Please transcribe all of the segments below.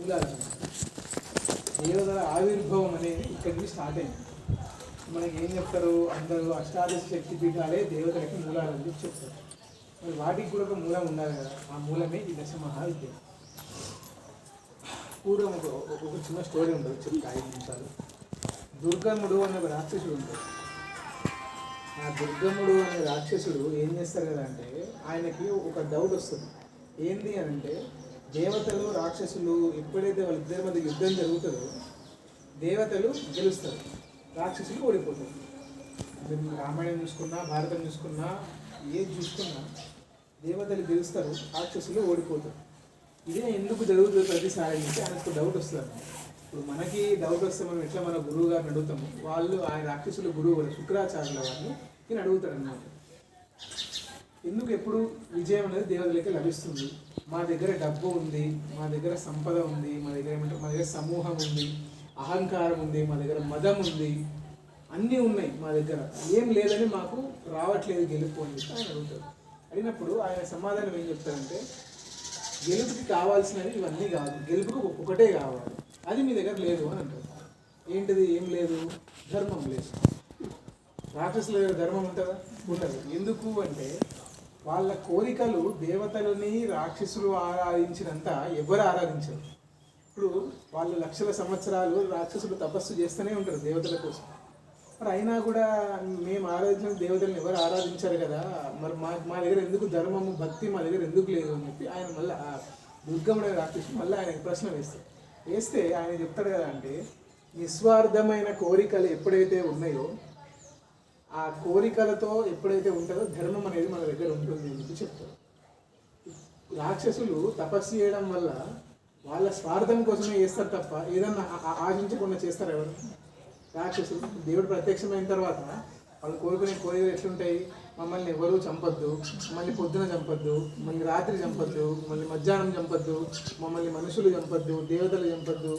మూలాలు. దేవతల ఆవిర్భావం అనేది ఇక్కడి నుంచి స్టార్ట్ అయింది. మనకి ఏం చెప్తారు అందరూ అష్టాదశ శక్తి పీఠాలే దేవతలకి మూలాలు అని చెప్పి చెప్తారు. మరి వాటికి కూడా ఒక మూలం ఉండాలి కదా, ఆ మూలమే ఈ దశ మహావిద్య. పూర్వం ఒక చిన్న స్టోరీ ఉంటుంది, చెప్తా 5 నిమిషాలు. దుర్గముడు అనే ఒక రాక్షసుడు ఉంటాడు. ఆ దుర్గముడు అనే రాక్షసుడు ఏం చేస్తారు కదా అంటే, ఆయనకి ఒక డౌట్ వస్తుంది. ఏంటి అని అంటే, దేవతలు రాక్షసులు ఎప్పుడైతే వాళ్ళిద్దరి మధ్య యుద్ధం జరుగుతుందో దేవతలు గెలుస్తారు, రాక్షసులు ఓడిపోతారు. రామాయణం చూసుకున్నా, భారతం చూసుకున్నా, ఏది చూసుకున్నా దేవతలు గెలుస్తారు, రాక్షసులు ఓడిపోతారు. ఇదే ఎందుకు జరుగుతుంది ప్రతిసారి అంటే ఆయనకు డౌట్ వస్తుంది. ఇప్పుడు మనకి డౌట్ వస్తే మనం ఎట్లా మన గురువు గారిని అడుగుతాము, వాళ్ళు ఆయన రాక్షసుల గురువు కూడా శుక్రాచార్యుల వారిని ఈయన అడుగుతాడు అన్నమాట. ఎందుకు ఎప్పుడు విజయం అనేది దేవతలకి లభిస్తుంది? మా దగ్గర డబ్బు ఉంది, మా దగ్గర సంపద ఉంది, మా దగ్గర ఏమంటారు, మా దగ్గర సమూహం ఉంది, అహంకారం ఉంది, మా దగ్గర మదం ఉంది, అన్నీ ఉన్నాయి, మా దగ్గర ఏం లేదని మాకు రావట్లేదు గెలుపు అని చెప్పి ఆయన అడుగుతాడు. అడిగినప్పుడు ఆయన సమాధానం ఏం చెప్తారంటే, గెలుపుకి కావాల్సినవి ఇవన్నీ కాదు, గెలుపుకు ఒకటే కావాలి, అది మీ దగ్గర లేదు అని అంటారు. ఏంటిది? ఏం లేదు? ధర్మం లేదు. రాక్షసుల దగ్గర ధర్మం ఉంటుందా? ఉండదు. ఎందుకు అంటే వాళ్ళ కోరికలు దేవతలని రాక్షసులు ఆరాధించినంత ఎవరు ఆరాధించరు. ఇప్పుడు వాళ్ళు లక్షల సంవత్సరాలు రాక్షసులు తపస్సు చేస్తూనే ఉంటారు దేవతల కోసం. మరి అయినా కూడా మేము ఆరాధించిన దేవతలను ఎవరు ఆరాధించారు కదా, మరి మా దగ్గర ఎందుకు ధర్మము భక్తి మా దగ్గర ఎందుకు లేదు అని చెప్పి ఆయన మళ్ళీ ఆ దుర్గముడే రాక్షసుడు మళ్ళీ ఆయనకు ప్రశ్న వేస్తే ఆయన చెప్తాడు కదా అంటే, నిస్వార్థమైన కోరికలు ఎప్పుడైతే ఉన్నాయో ఆ కోరికలతో ఎప్పుడైతే ఉంటుందో ధర్మం అనేది మన దగ్గర ఉంటుంది అని చెప్పి చెప్తారు. రాక్షసులు తపస్సు చేయడం వల్ల వాళ్ళ స్వార్థం కోసమే చేస్తారు తప్ప ఏదన్నా ఆశించకుండా చేస్తారు ఎవరు? రాక్షసులు. దేవుడు ప్రత్యక్షమైన తర్వాత వాళ్ళు కోరుకునే కోరికలు ఎట్లుంటాయి? మమ్మల్ని ఎవరూ చంపొద్దు, మళ్ళీ పొద్దున చంపొద్దు, మళ్ళీ రాత్రి చంపొద్దు, మళ్ళీ మధ్యాహ్నం చంపొద్దు, మమ్మల్ని మనుషులు చంపొద్దు, దేవతలు చంపొద్దు,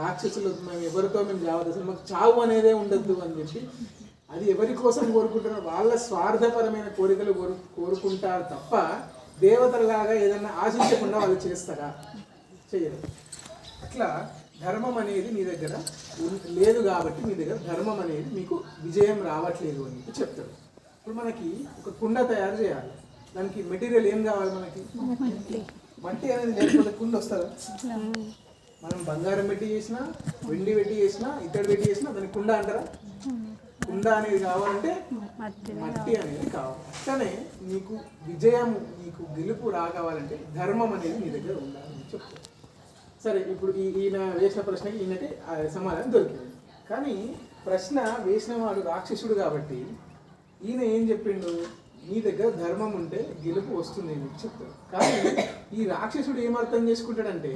రాక్షసులు మేము ఎవరితో మేము చావద్దు, అసలు మాకు చావు అనేదే ఉండద్దు అని చెప్పి అది ఎవరి కోసం కోరుకుంటున్నారు? వాళ్ళ స్వార్థపరమైన కోరికలు కోరుకుంటారు తప్ప దేవతలలాగా ఏదన్నా ఆశించకుండా వాళ్ళు చేస్తారా? చేయరు. అట్లా ధర్మం అనేది మీ దగ్గర లేదు కాబట్టి మీ దగ్గర ధర్మం అనేది మీకు విజయం రావట్లేదు అని చెప్తారు. ఇప్పుడు మనకి ఒక కుండ తయారు చేయాలి, దానికి మెటీరియల్ ఏం కావాలి? మనకి మట్టి అనేది లేకపోతే కుండ వస్తుందా? మనం బంగారం పెట్టి చేసినా, వెండి పెట్టి చేసినా, ఇత్తడి పెట్టి చేసినా దానికి కుండ అంటారా? కుండ అనేది కావాలంటే మట్టి అనేది కావాలి. అట్లనే నీకు విజయం, నీకు గెలుపు రావాలంటే ధర్మం అనేది నీ దగ్గర ఉండాలని చెప్తారు. సరే, ఇప్పుడు ఈయన వేసిన ప్రశ్నకి ఈయనకి సమాధానం దొరికింది. కానీ ప్రశ్న వేసిన వాడు రాక్షసుడు కాబట్టి ఈయన ఏం చెప్పిండు? నీ దగ్గర ధర్మం ఉంటే గెలుపు వస్తుంది అని చెప్తాడు. కానీ ఈ రాక్షసుడు ఏం అర్థం చేసుకుంటాడంటే,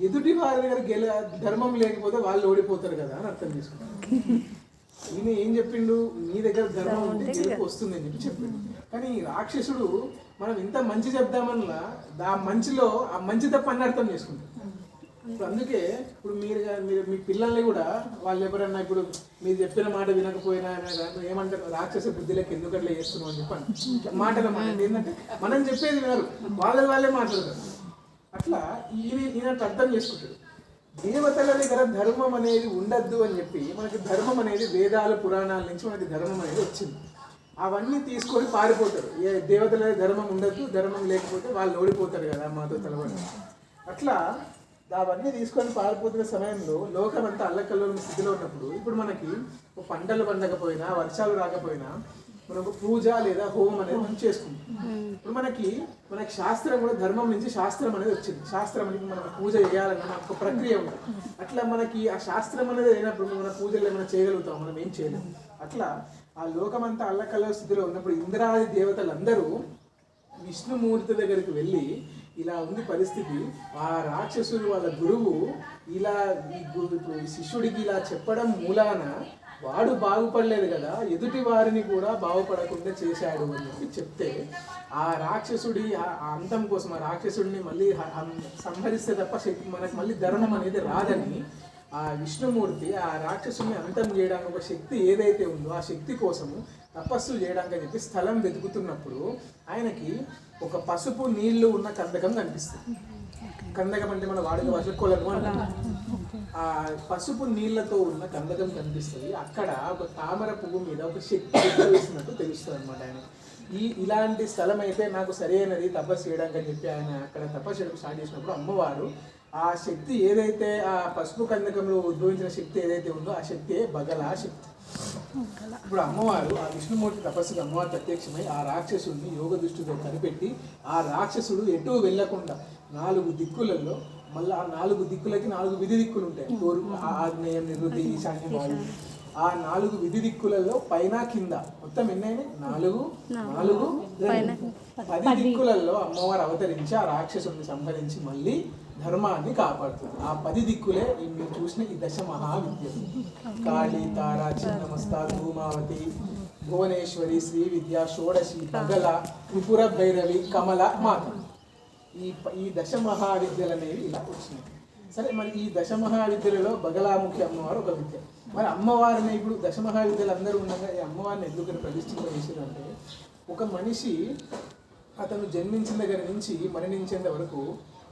ఎదుటి వారి దగ్గర ధర్మం లేకపోతే వాళ్ళు ఓడిపోతారు కదా అని అర్థం చేసుకుంటాడు. ఈయన ఏం చెప్పిండు? నీ దగ్గర ధర్మం ఉంటే గెలుపు వస్తుంది అని చెప్పిండు. కానీ రాక్షసుడు మనం ఎంత మంచి చెప్దామన్నా ఆ మంచిలో ఆ మంచి తప్ప అని అర్థం చేసుకుంటాడు. ఇప్పుడు అందుకే ఇప్పుడు మీరు మీ పిల్లల్ని కూడా వాళ్ళు ఎవరన్నా ఇప్పుడు మీరు చెప్పిన మాట వినకపోయినా ఏమంటారు? రాక్షస బుద్ధిలోకి ఎందుకు అట్లా చేస్తున్నాం అని చెప్పండి. మాటల మాట ఏంటంటే మనం చెప్పేది వినరు, వాళ్ళే మాట్లాడతారు. అట్లా ఈయన అర్థం చేసుకుంటాడు. దేవతల దగ్గర ధర్మం అనేది ఉండద్దు అని చెప్పి మనకి ధర్మం అనేది వేదాలు పురాణాల నుంచి మనకి ధర్మం అనేది వచ్చింది. అవన్నీ తీసుకొని పారిపోతారు. దేవతల ధర్మం ఉండద్దు, ధర్మం లేకపోతే వాళ్ళు ఓడిపోతారు కదా మాతో తలబడి. అట్లా అవన్నీ తీసుకొని పారిపోతున్న సమయంలో లోకం అంతా అల్లకల్లోని స్థితిలో ఉన్నప్పుడు ఇప్పుడు మనకి పంటలు పండకపోయినా, వర్షాలు రాకపోయినా మనం ఒక పూజ లేదా హోమం అనేది మనం చేసుకుంటాం. ఇప్పుడు మనకి శాస్త్రం కూడా ధర్మం నుంచి శాస్త్రం అనేది వచ్చింది. శాస్త్రం అనేది మనం పూజ చేయాలన్న ఒక ప్రక్రియ ఉంది. అట్లా మనకి ఆ శాస్త్రం అనేది అయినప్పుడు మన పూజలు ఏమైనా చేయగలుగుతాం? మనం ఏం చేయలేము. అట్లా ఆ లోకమంతా అల్లకల్లో స్థితిలో ఉన్నప్పుడు ఇంద్రాది దేవతలందరూ విష్ణుమూర్తి దగ్గరికి వెళ్ళి, ఇలా ఉంది పరిస్థితి, ఆ రాక్షసుడు వాళ్ళ గురువు ఇలా ఈ శిష్యుడికి ఇలా చెప్పడం మూలాన వాడు బాగుపడలేదు కదా, ఎదుటి వారిని కూడా బాగుపడకుండా చేశాడు అని చెప్పి చెప్తే, ఆ రాక్షసుడి అంతం కోసం ఆ రాక్షసుడిని మళ్ళీ సంహరిస్తే తప్ప మనకు మళ్ళీ ధర్మం అనేది రాదని ఆ విష్ణుమూర్తి ఆ రాక్షసుని అంతం చేయడానికి ఒక శక్తి ఏదైతే ఉందో ఆ శక్తి కోసము తపస్సు చేయడానికి చెప్పి స్థలం వెతుకుతున్నప్పుడు ఆయనకి ఒక పసుపు నీళ్లు ఉన్న కందకం కనిపిస్తుంది. కందకం అంటే మన వాడుక భాషలో కొలను అంటారు. ఆ పసుపు నీళ్లతో ఉన్న కందకం కనిపిస్తుంది. అక్కడ ఒక తామర పువ్వు మీద ఒక శక్తి వేసినట్టు తెలుస్తుంది అనమాట ఆయన. ఇలాంటి స్థలం అయితే నాకు సరైనది తపస్సు చేయడానికి అని చెప్పి ఆయన అక్కడ తపస్సు చేయడం స్టార్ట్ చేసినప్పుడు అమ్మవారు ఆ శక్తి ఏదైతే ఆ పసుపు కందకంలో ఉద్భవించిన శక్తి ఏదైతే ఉందో ఆ శక్తి బగలా శక్తి. ఇప్పుడు అమ్మవారు ఆ విష్ణుమూర్తి తపస్సుకు అమ్మవారు ప్రత్యక్షమై ఆ రాక్షసుడిని యోగ దృష్టితో కనిపెట్టి ఆ రాక్షసుడు ఎటు వెళ్లకుండా 4 దిక్కులలో, మళ్ళీ ఆ 4 దిక్కులకి 4 విధి దిక్కులు ఉంటాయి. తూర్పు, ఆగ్నేయం, నివృత్తి, ఈశాన్యం, వాయువు. ఆ 4 విధి దిక్కులలో పైన కింద మొత్తం ఎన్నైనా 4 10 దిక్కులలో అమ్మవారు అవతరించి ఆ రాక్షసుడిని సంహరించి మళ్ళీ ధర్మాన్ని కాపాడుతుంది. ఆ 10 దిక్కులే మీరు చూసిన ఈ 10 మహావిద్యలు: కాళీ, తార, చిన్నమస్త, ధూమావతి, భువనేశ్వరి, శ్రీ విద్య, షోడశి, బగల, త్రిపుర భైరవి, కమల, మాత. ఈ 10 మహావిద్యలు అనేవి ఇలా వచ్చినాయి. సరే, మరి ఈ 10 మహావిద్యలలో బగలాముఖి అమ్మవారు ఒక విద్య. మరి అమ్మవారిని ఇప్పుడు 10 మహావిద్యలు అందరూ ఉండగా ఈ అమ్మవారిని ఎందుకని ప్రతిష్ఠింపజేసిందంటే, ఒక మనిషి అతను జన్మించిన దగ్గర నుంచి మరణించేంత వరకు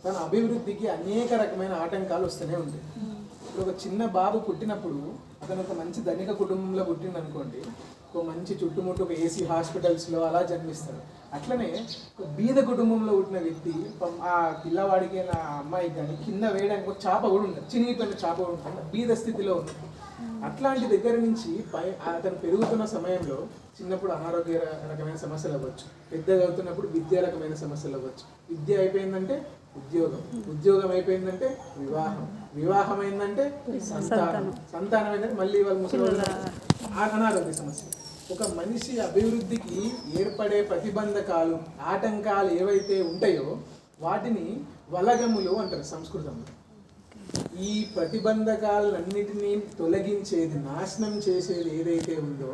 తన అభివృద్ధికి అనేక రకమైన ఆటంకాలు వస్తూనే ఉంటాయి. ఇప్పుడు ఒక చిన్న బాబు పుట్టినప్పుడు అతను ఒక మంచి ధనిక కుటుంబంలో పుట్టింది అనుకోండి, ఒక మంచి చుట్టుముట్టు ఒక ఏసీ హాస్పిటల్స్లో అలా జన్మిస్తాడు. అట్లనే ఒక బీద కుటుంబంలో పుట్టిన వ్యక్తి ఆ పిల్లవాడికి నా అమ్మాయికి కానీ కింద వేయడానికి ఒక చాప కూడా ఉంటుంది, చినిగిపోయిన చాప కూడా ఉంటుంది, బీద స్థితిలో ఉంటుంది. అట్లాంటి దగ్గర నుంచి అతను పెరుగుతున్న సమయంలో చిన్నప్పుడు అనారోగ్య రకమైన సమస్యలు అవ్వచ్చు, పెద్దగా అవుతున్నప్పుడు విద్యా రకమైన సమస్యలు అవ్వచ్చు. విద్య అయిపోయిందంటే ఉద్యోగం, ఉద్యోగం అయిపోయిందంటే వివాహం అయిందంటే సంతానం అయిందంటే మళ్ళీ వాళ్ళు ముసలి అనారోగ్య సమస్య. ఒక మనిషి అభివృద్ధికి ఏర్పడే ప్రతిబంధకాలు, ఆటంకాలు ఏవైతే ఉంటాయో వాటిని వలగములు అంటారు సంస్కృతంలో. ఈ ప్రతిబంధకాలన్నిటినీ తొలగించేది, నాశనం చేసేది ఏదైతే ఉందో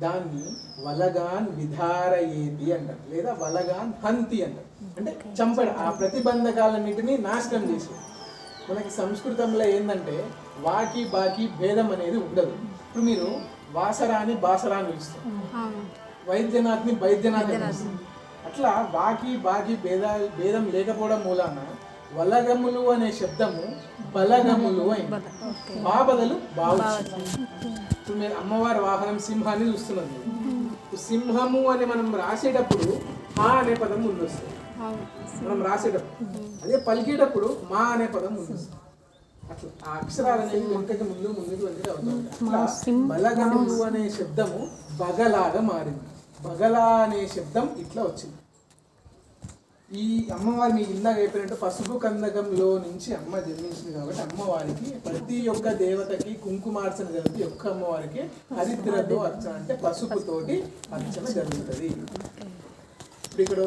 దాన్ని వలగాన్ విధారయేతి అంటారు, లేదా వలగాన్ హంతి అంటారు. అంటే చంపడం, ఆ ప్రతిబంధకాలన్నిటినీ నాశనం చేసేది. మనకి సంస్కృతంలో ఏంటంటే వాకి బాకి భేదం అనేది ఉండదు. ఇప్పుడు మీరు వాసరాని బాసరాని పిలుస్తారు, వైద్యనాథ్ని వైద్యనాథ్ పిలుస్తారు. అట్లా వాకి బాకి భేదం లేకపోవడం మూలాన వలగములు అనే శబ్దము బలగములు అయింది. బదులు బావు. ఇప్పుడు మీరు అమ్మవారి వాహనం సింహాన్ని చూస్తున్నారు. సింహము అని మనం రాసేటప్పుడు మా అనే పదం ముందు వస్తుంది, మనం రాసేటప్పుడు. అదే పలికేటప్పుడు మా అనే పదం ముందు వస్తుంది. అట్లా ఆ అక్షరాలు అనేవి వెనుకకి ముందుకు వెనుకకి అవుతుంది. అట్లా బలగములు అనే శబ్దము బగలాగా మారింది. బగలా అనే శబ్దం ఇట్లా వచ్చింది. ఈ అమ్మవారి మీ ఇందాక అయిపోయినట్టు పసుపు కందకంలో నుంచి అమ్మ జన్మించింది కాబట్టి అమ్మవారికి ప్రతి ఒక్క దేవతకి కుంకుమార్చన జరుగుతుంది. ఒక్క అమ్మవారికి హరిద్రతో అర్చన, అంటే పసుపుతోటి అర్చన జరుగుతుంది. ఇప్పుడు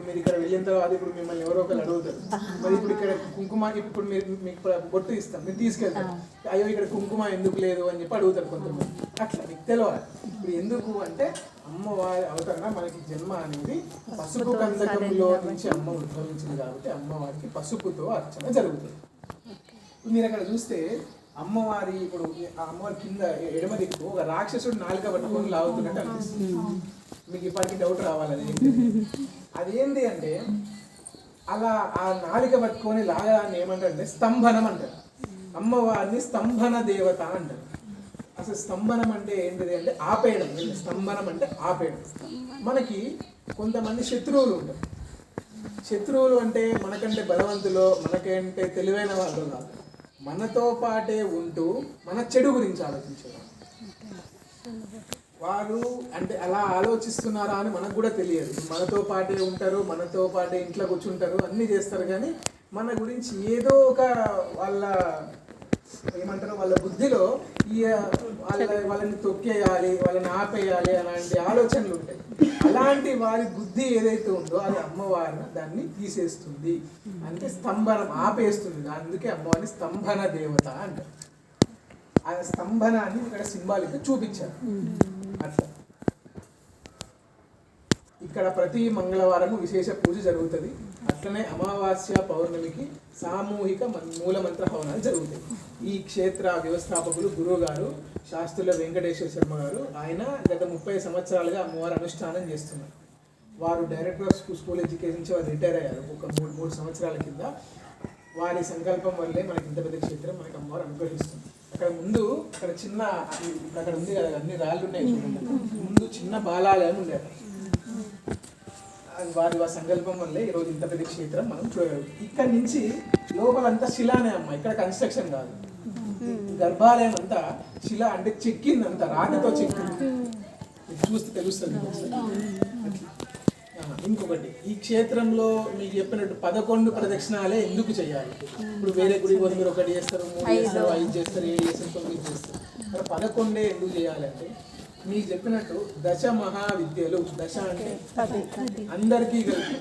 మీరు ఇక్కడ వెళ్ళిన తర్వాత ఇప్పుడు మిమ్మల్ని ఎవరో ఒకరు అడుగుతారు, మరి ఇప్పుడు ఇక్కడ కుంకుమ, ఇప్పుడు మీకు బొట్టు ఇస్తాం, మీరు తీసుకెళ్తారు, అయ్యో ఇక్కడ కుంకుమ ఎందుకు లేదు అని చెప్పి అడుగుతారు కొంతమంది. అట్లా మీకు తెలియాలి. ఇప్పుడు ఎందుకు అంటే అమ్మవారి అవతరణ మనకి జన్మ అనేది పసుపు కందకంలో నుంచి అమ్మ ఉద్భవించింది కాబట్టి అమ్మవారికి పసుపుతో అర్చన జరుగుతుంది. ఇప్పుడు మీరు అక్కడ చూస్తే అమ్మవారి, ఇప్పుడు ఆ అమ్మవారి కింద ఎడమ దిక్కు ఒక రాక్షసుడు నాలుక పట్టుకొని లాగుతున్నట్టు అనిపిస్తుంది. మీకు ఇప్పటికీ డౌట్ రావాలి అదేంటి అంటే, అలా ఆ నాలిక పట్టుకొని లాగాన్ని ఏమంటారంటే స్తంభనం అంటారు. అమ్మవారిని స్తంభన దేవత అంటారు. అసలు స్తంభనం అంటే ఏంటిది అంటే ఆపేయడం. స్తంభనం అంటే ఆపేయడం. మనకి కొంతమంది శత్రువులు ఉంటారు. శత్రువులు అంటే మనకంటే బలవంతులో, మనకంటే తెలివైన వాళ్ళు కాదు, మనతో పాటే ఉంటూ మన చెడు గురించి ఆలోచించేవారు. వారు అంటే అలా ఆలోచిస్తున్నారా అని మనకు కూడా తెలియదు. మనతో పాటే ఉంటారు, మనతో పాటే ఇంట్లో కూర్చుంటారు, అన్నీ చేస్తారు, కానీ మన గురించి ఏదో ఒక వాళ్ళ ఏమంటారు వాళ్ళ బుద్ధిలో వాళ్ళని తొక్కేయాలి, వాళ్ళని ఆపేయాలి అలాంటి ఆలోచనలు ఉంటాయి. అలాంటి వారి బుద్ధి ఏదైతే ఉందో అది అమ్మవారిని దాన్ని తీసేస్తుంది, అంటే స్తంభనం ఆపేస్తుంది. అందుకే అమ్మవారిని స్తంభన దేవత అంటారు. ఆ స్తంభనాన్ని ఇక్కడ సింబాలిక్ చూపించారు. అట్లా ఇక్కడ ప్రతి మంగళవారము విశేష పూజ జరుగుతుంది. అట్లనే అమావాస్య పౌర్ణమికి సామూహిక మూలమంత్ర హవనాలు జరుగుతాయి. ఈ క్షేత్ర వ్యవస్థాపకులు గురువు గారు శాస్త్రుల వెంకటేశ్వర శర్మ గారు. ఆయన గత 30 సంవత్సరాలుగా అమ్మవారు అనుష్ఠానం చేస్తున్నారు. వారు డైరెక్టర్ ఆఫ్ స్కూల్ ఎడ్యుకేషన్ నుంచి వారు రిటైర్ అయ్యారు ఒక 3 సంవత్సరాల కింద. వారి సంకల్పం వల్లే మనకి ఇంత పెద్ద క్షేత్రం మనకి అమ్మవారు అనుగ్రహిస్తుంది. అక్కడ ముందు అక్కడ చిన్న అక్కడ ఉంది కదా అన్ని రాళ్ళు ఉన్నాయి చూడండి. ముందు చిన్న బాలాలయం ఉండే వారి సంకల్పం వల్లే ఈరోజు ఇంత పెద్ద క్షేత్రం మనం చూడగలం. ఇక్కడ నుంచి లోపలంతా శిలానే అమ్మ, ఇక్కడ కన్స్ట్రక్షన్ కాదు. గర్భాలయం అంతా శిల అంటే చెక్కింది, అంతా రాతితో చెక్కింది. చూస్తే తెలుస్తుంది. ఇంకొకటి, ఈ క్షేత్రంలో మీకు చెప్పినట్టు 11 ప్రదక్షిణాలే ఎందుకు చేయాలి? ఇప్పుడు వేరే గుడి పోతే మీరు 1 చేస్తారు, 3 చేస్తారు, 5 చేస్తారు, 7 చేస్తారు, 9 చేస్తారు. అక్కడ 11 ఎందుకు చేయాలి అంటే మీకు చెప్పినట్టు దశ మహావిద్యలు. దశ అంటే అందరికీ కలిపి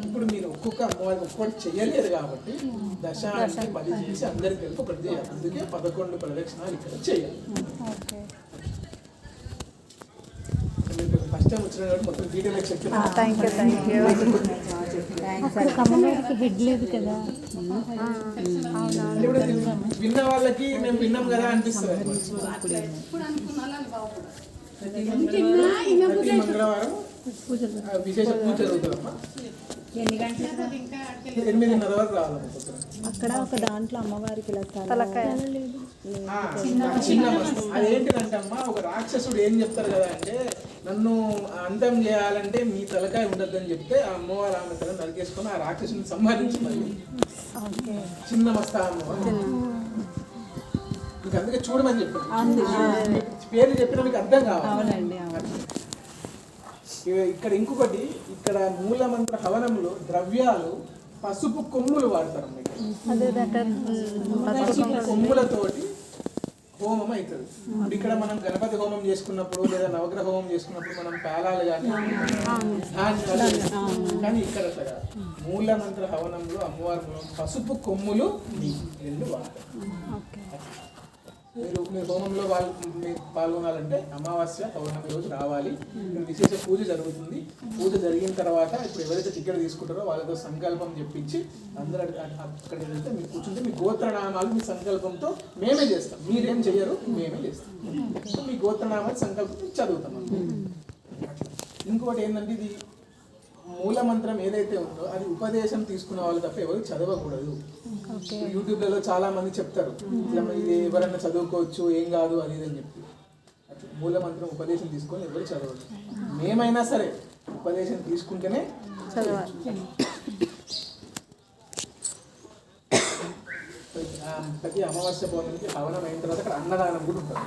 ఇప్పుడు మీరు ఒక్కొక్క అమ్మవారికి ఒక్కటి చేయలేరు కాబట్టి దశ అంటే 10 చేసి అందరికి కలిపి 1 చేయాలి. అందుకే 11 ప్రదక్షిణాలు ఇక్కడ చేయాలి. ఫస్ట్ టైం వచ్చిన కాబట్టి మొత్తం డీటెయిల్గా చెప్తున్నాను. హెడ్ లేదు కదా, ఇప్పుడు విన్న వాళ్ళకి మేము విన్నాం కదా అనిపిస్తుంది. ప్రతి మంగళవారం విశేష పూజ జరుగుతుందమ్మా. 8:30 వరకు రావాలమ్మా. అక్కడ ఒక దాంట్లో అమ్మవారికి చిన్న అదేంటిదంటే అమ్మా, ఒక రాక్షసుడు ఏం చెప్తారు కదా అంటే, నన్ను అంతం చేయాలంటే మీ తలకాయ ఉండద్దని చెప్తే ఆ అమ్మవారు ఆమె తల నరికేసుకొని ఆ రాక్షసుని సంహరించి మళ్ళీ చిన్న మస్తా అమ్మవారు. మీకు అందుకే చూడమని చెప్పాను. పేర్లు చెప్పినా మీకు అర్థం కావాలి. ఇక్కడ ఇంకొకటి, ఇక్కడ మూలమంత్ర హవనంలో ద్రవ్యాలు పసుపు కొమ్ములు వాడతారు. పసుపు కొమ్ములతోటి హోమం అవుతుంది. ఇప్పుడు ఇక్కడ మనం గణపతి హోమం చేసుకున్నప్పుడు లేదా నవగ్రహ హోమం చేసుకున్నప్పుడు మనం పేలాలు కానీ ధాన్యాలు, కానీ ఇక్కడ అట్లా మూలమంత్ర హవనంలో అమ్మవారి పసుపు కొమ్ములు 2 వాడతారు. మీరు హోమంలో మీరు పాల్గొనాలంటే అమావాస్య పౌర్ణమి రోజు రావాలి. ఇక్కడ విశేష పూజ జరుగుతుంది. పూజ జరిగిన తర్వాత ఇప్పుడు ఎవరైతే టికెట్ తీసుకుంటారో వాళ్ళతో సంకల్పం చెప్పించి అందరూ అక్కడికి వెళ్తే మీరు కూర్చుంటే మీ గోత్రనామాలు మీ సంకల్పంతో మేమే చేస్తాం. మీరేం చెయ్యరు, మేమే చేస్తాం. సో మీ గోత్రనామాలు సంకల్పం చదువుతాం. ఇంకోటి ఏంటంటే, ఇది మూలమంత్రం ఏదైతే ఉందో అది ఉపదేశం తీసుకున్న వాళ్ళు తప్ప ఎవరు చదవకూడదు. యూట్యూబ్లలో చాలా మంది చెప్తారు ఇది ఎవరైనా చదువుకోవచ్చు, ఏం కాదు అది ఇది అని చెప్పి. మూలమంత్రం ఉపదేశం తీసుకొని ఎవరు చదవదు. మేమైనా సరే ఉపదేశం తీసుకుంటేనే చదవాలి. ప్రతి అమావాస్య పౌర్ణమికి హవనం అయిన తర్వాత అక్కడ అన్నదానం కూడా ఉంటుంది.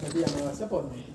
ప్రతి అమావాస్య పౌర్ణమి